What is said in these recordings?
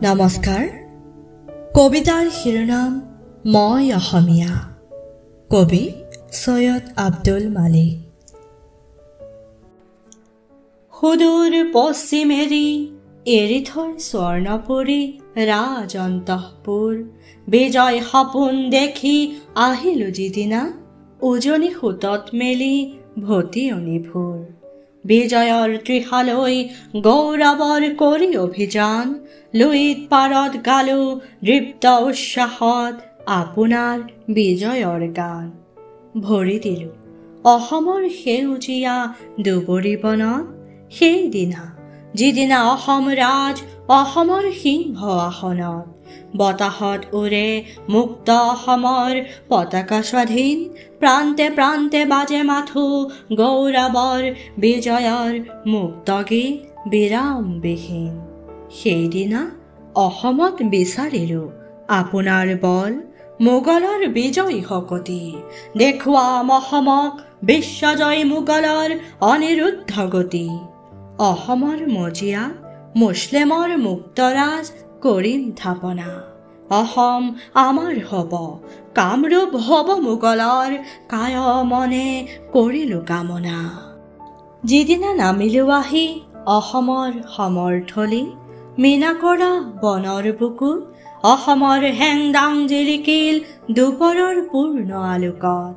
নমস্কাৰ। কবিতাৰ শিৰোনাম মই অসমীয়া। কবি সৈয়দ আব্দুল মালিক। সুদূৰ পশ্চিমেৰি এৰি থৈ স্বৰ্ণপুৰী ৰাজন্তপুৰ, বিজয় সপোন দেখি আহিলো যিদিনা, উজনি সোঁতত মেলি ভটিয়নি ভোৰ। বিজয়ৰ ত্ৰিশালৈ গৌৰৱৰ কৰি অভিযান, লুইত পাৰত গালো দৃপ্ত উচ্ছ্বাসত আপোনাৰ বিজয়ৰ গান। ভৰি দিলো অসমৰ সেউজীয়া দুবৰি বনত, সেইদিনা যিদিনা অসম ৰাজ অসমৰ সিংহ আসনত, বতাহত উৰে মুক্ত অসমৰ পতাকা স্বাধীন, প্ৰান্তে প্ৰান্তে বাজে মাথো গৌৰৱৰ বিজয়ৰ মুক্ত গীত বিৰামবিহীন। সেইদিনা অসমত বিচাৰিলো আপোনাৰ বল, মোগলৰ বিজয় শকতি, দেখুৱাম অসমক বিশ্বজয় মোগলৰ অনিৰুদ্ধ গতি। অসমৰ মজিয়া মুছলিমৰ মুক্তৰাজ কৰিম থাপনা, অসম আমাৰ হ'ব কামৰূপ হ'ব মোগলৰ, কায়মনে কৰিলো কামনা। যিদিনা নামিলো আহি অসমৰ সমৰথলী, মীনাকৰা বনৰ বুকুত, অসমৰ হেংদাং জিলিকিল দুপৰৰ পূৰ্ণ আলোকত,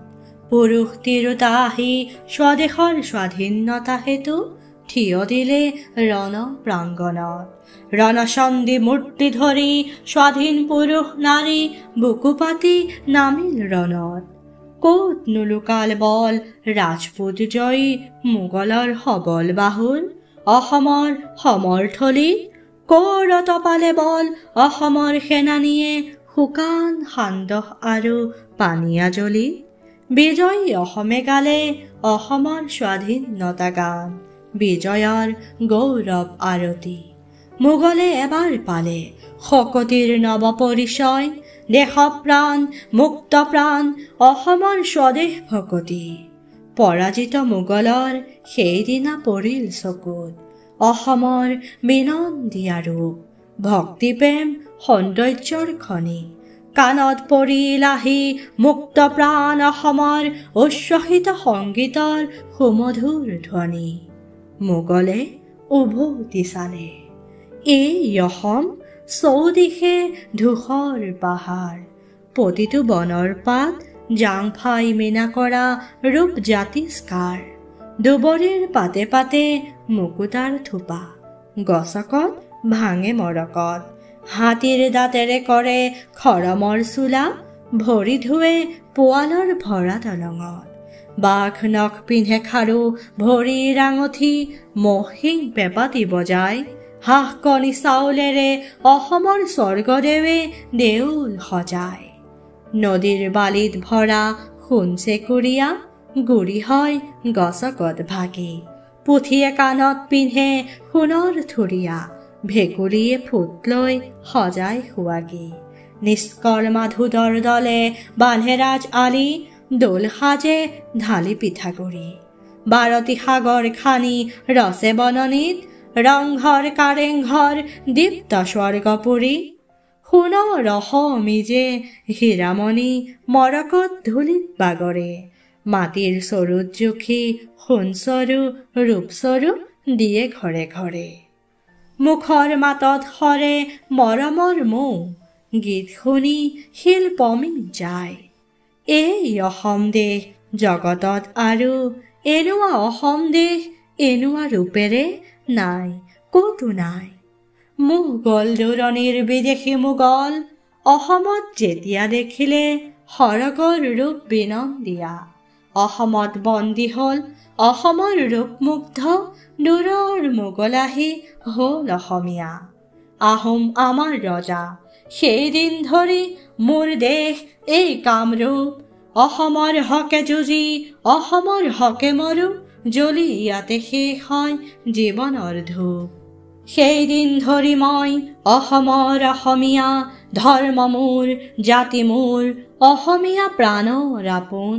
পুৰুষ তিৰোতা আহি স্বদেশৰ স্বাধীনতা হেতু থিয় দিলে ৰণ প্ৰাংগণত, ৰণচণ্ডী মূৰ্তি ধৰি স্বাধীন পুৰুষ নাৰী বুকু পাতি নামিল ৰণত। ক'ত নুলুকাল বল ৰাজপুত জয়ী মোগলৰ সবল বাহুল, অসমৰ সমৰথলীত ক'ত পালে বল অসমৰ সেনানীয়ে শুকান সান্দহ আৰু পানীয়াজলী। বিজয়ী অসমে গালে অসমৰ স্বাধীনতা গান, বিজয়ৰ গৌৰৱ আৰতি। মোগলে এবাৰ পালে শকতিৰ নৱ পৰিচয়, দেশপ্ৰাণ মুক্ত প্ৰাণ অসমৰ স্বদেশ ভকতি। পৰাজিত মোগলৰ সেইদিনা পৰিল চকুত অসমৰ বিনন্দীয়া ৰূপ, ভক্তিপ্ৰেম সৌন্দৰ্যৰ খনি, কাণত পৰিল আহি মুক্ত প্ৰাণ অসমৰ উচ্ছ্বসিত সংগীতৰ সুমধুৰ ধ্বনি। মোগলে উভতি চালে এই অসম, চৌদিশে ধূসৰ পাহাৰ, প্ৰতিটো বনৰ পাত জাংফাই মীনা কৰা ৰূপ জাতিস্কাৰ, দুবৰিৰ পাতে পাতে মুকুতাৰ থোপা, গছকত ভাঙে মৰকত, হাতীৰ দাঁতেৰে কৰে খৰমৰ চোলা, ভৰি ধুৱে পোৱালৰ ভৰা দলঙত, বাঘ নখ পিন্ধে খাৰু ভৰিৰ আঙঠি, মহিং পেপাতি বজায়, হাঁহ কণী চাউলেৰে অসমৰ স্বৰ্গদেৱে দেউল সজায়। নদীৰ বালিত ভৰা সোণ চেকুৰীয়া, গুৰি হয় গছকত ভাগি, পুথিয়ে কাণত পিন্ধে সোণৰ থুৰীয়া, ভেকুৰীয়ে ফুট লৈ সজায় সুৱাগী। নিষ্কৰ্মা ধুদৰ দলে বান্ধে ৰাজ আলি, দোল সাজে ঢালি পিঠাগুৰি, বাৰতি সাগৰ খানি ৰচে বননিত, ৰংঘৰ কাৰেংঘৰ দীপ্ত স্বৰ্গপুৰী। সোণৰ অসমিজে হীৰামণি মৰকত ধূলিত বাগৰে, মাটিৰ চৰুত জুখি সোণচৰু ৰূপচৰু দিয়ে ঘৰে ঘৰে। মুখৰ মাতত সৰে মৰমৰ মৌ, গীত শুনি শিল পমি যায়। এই অসম দেশ জগতত আৰু এনেকুৱা অসম দেশ এনেকুৱা ৰূপেৰে নাই, ক'তো নাই। মোগল দূৰণিৰ বিদেশী মোগল অসমত যেতিয়া দেখিলে সৰগৰ ৰূপ বিনন্দীয়া, অসমত বন্দী হ'ল অসমৰ ৰূপমুগ্ধ দূৰৰ মোগল আহি হ'ল অসমীয়া। আহোম আমাৰ ৰজা সেইদিন ধৰি মোৰ দেশ এই কামৰূপ, অসমৰ হকে যুঁজি অসমৰ হকে মৰো, জ্বলি ইয়াতে শেষ হয় জীৱনৰ ধূপ। সেইদিন ধৰি মই অসমৰ অসমীয়া, ধৰ্ম মোৰ জাতি মোৰ অসমীয়া প্ৰাণৰ আপোন,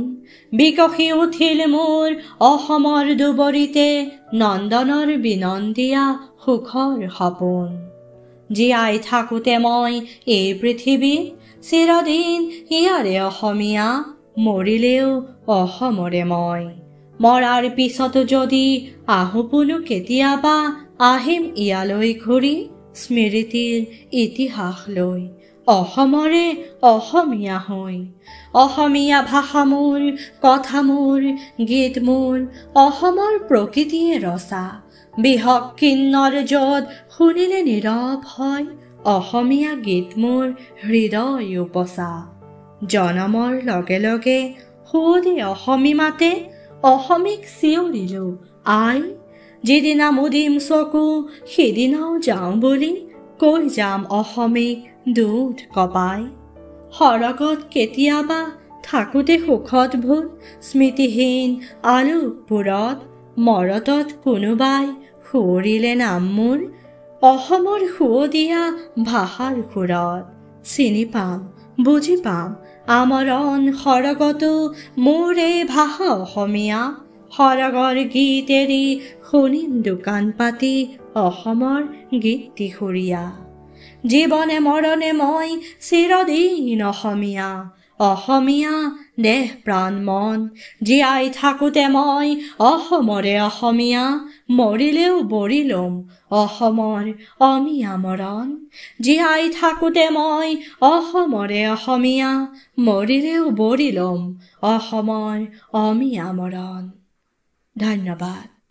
বিকশি উঠিল মোৰ অসমৰ দুবৰিতে নন্দনৰ বিনন্দীয়া সুখৰ সপোন। জীয়াই থাকোতে মই এই পৃথিৱীত চিৰদিন ইয়াৰে অসমীয়া, মৰিলেও অসমৰে মই। মৰাৰ পিছতো যদি আহো বোলো কেতিয়াবা, আহিম ইয়ালৈ ঘূৰি স্মৃতিৰ ইতিহাস লৈ, অসমৰে অসমীয়া হৈ। অসমীয়া ভাষা মোৰ, কথা মোৰ, গীত মোৰ, অসমৰ প্ৰকৃতিয়ে ৰচা। বিহগ কিন্নৰ য'ত শুনিলে নীৰৱ হয়, অসমীয়া গীত মোৰ হৃদয় উপচা। জনমৰ লগে লগে সুৱদে অসমী মাতে, অসমীক চিঞৰিলো আই। যিদিনা মুদিম চকু সিদিনাও যাওঁ বুলি, কৈ যাম অসমীক দুঠ কপাই। সৰগত কেতিয়াবা থাকোতে সুখত ভোল, স্মৃতিহীন আলোকপুৰত মৰতত কোনোবাই সুঁৱৰিলে নাম মোৰ, অসমৰ সুৱদীয়া ভাষাৰ সুৰত। চিনি পাম, বুজি পাম আমৰণ সৰগতো মোৰে ভাষা অসমীয়া। সৰগৰ গীত এৰি শুনিম দোকান পাতি অসমৰ গীতিসুৰীয়া। জীৱনে মৰণে মই চিৰদিন অসমীয়া, অসমীয়া দেহ প্ৰাণ মন। জীয়াই থাকোতে মই অসমৰে অসমীয়া, মৰিলেও বৰি লম অসমৰ অমিয়া মৰণ। জীয়াই থাকোতে মই অসমৰে অসমীয়া, মৰিলেও বৰি লম অসমৰ অমিয়া মৰণ। ধন্যবাদ।